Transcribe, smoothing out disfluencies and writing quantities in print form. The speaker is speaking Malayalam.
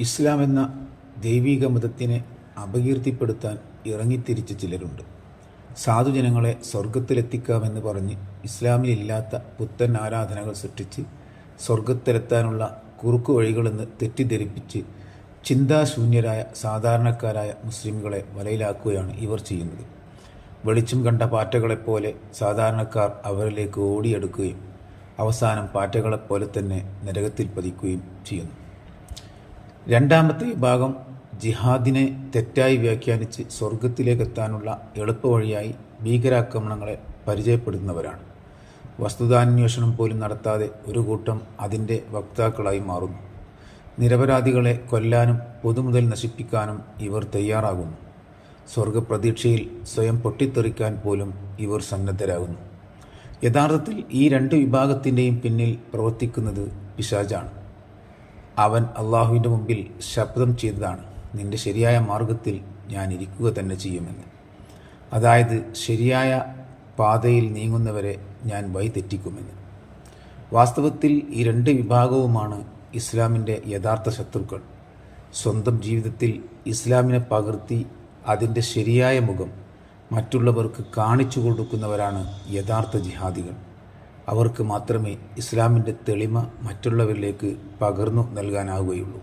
ഇസ്ലാം എന്ന ദൈവിക മതത്തിനെ അപകീർത്തിപ്പെടുത്താൻ ഇറങ്ങിത്തിരിച്ച ചിലരുണ്ട്. സാധുജനങ്ങളെ സ്വർഗത്തിലെത്തിക്കാമെന്ന് പറഞ്ഞ് ഇസ്ലാമിലില്ലാത്ത പുത്തൻ ആരാധനകൾ സൃഷ്ടിച്ച് സ്വർഗത്തിലെത്താനുള്ള കുറുക്കു വഴികളെന്ന് തെറ്റിദ്ധരിപ്പിച്ച് ചിന്താശൂന്യരായ സാധാരണക്കാരായ മുസ്ലിംകളെ വലയിലാക്കുകയാണ് ഇവർ ചെയ്യുന്നത്. വെളിച്ചം കണ്ട പാറ്റകളെപ്പോലെ സാധാരണക്കാർ അവരിലേക്ക് ഓടിയെടുക്കുകയും അവസാനം പാറ്റകളെപ്പോലെ തന്നെ നരകത്തിൽ പതിക്കുകയും ചെയ്യുന്നു. രണ്ടാമത്തെ വിഭാഗം ജിഹാദിനെ തെറ്റായി വ്യാഖ്യാനിച്ച് സ്വർഗത്തിലേക്കെത്താനുള്ള എളുപ്പവഴിയായി ഭീകരാക്രമണങ്ങളെ പരിചയപ്പെടുന്നവരാണ്. വസ്തുതാന്വേഷണം പോലും നടത്താതെ ഒരു കൂട്ടം അതിൻ്റെ വക്താക്കളായി മാറുന്നു. നിരപരാധികളെ കൊല്ലാനും പൊതുമുതൽ നശിപ്പിക്കാനും ഇവർ തയ്യാറാകുന്നു. സ്വർഗപ്രതീക്ഷയിൽ സ്വയം പൊട്ടിത്തെറിക്കാൻ പോലും ഇവർ സന്നദ്ധരാകുന്നു. യഥാർത്ഥത്തിൽ ഈ രണ്ട് വിഭാഗത്തിൻ്റെയും പിന്നിൽ പ്രവർത്തിക്കുന്നത് പിശാചാണ്. അവൻ അള്ളാഹുവിൻ്റെ മുമ്പിൽ ശപഥം ചെയ്തതാണ്, നിന്റെ ശരിയായ മാർഗത്തിൽ ഞാൻ ഇരിക്കുക തന്നെ ചെയ്യുമെന്ന്. അതായത് ശരിയായ പാതയിൽ നീങ്ങുന്നവരെ ഞാൻ വഴിതെറ്റിക്കുമെന്ന്. വാസ്തവത്തിൽ ഈ രണ്ട് വിഭാഗവുമാണ് ഇസ്ലാമിൻ്റെ യഥാർത്ഥ ശത്രുക്കൾ. സ്വന്തം ജീവിതത്തിൽ ഇസ്ലാമിനെ പകർത്തി അതിൻ്റെ ശരിയായ മുഖം മറ്റുള്ളവർക്ക് കാണിച്ചു കൊടുക്കുന്നവരാണ് യഥാർത്ഥ ജിഹാദികൾ. അവർക്ക് മാത്രമേ ഇസ്ലാമിൻ്റെ തെളിമ മറ്റുള്ളവരിലേക്ക് പകർന്നു നൽകാനാവുകയുള്ളൂ.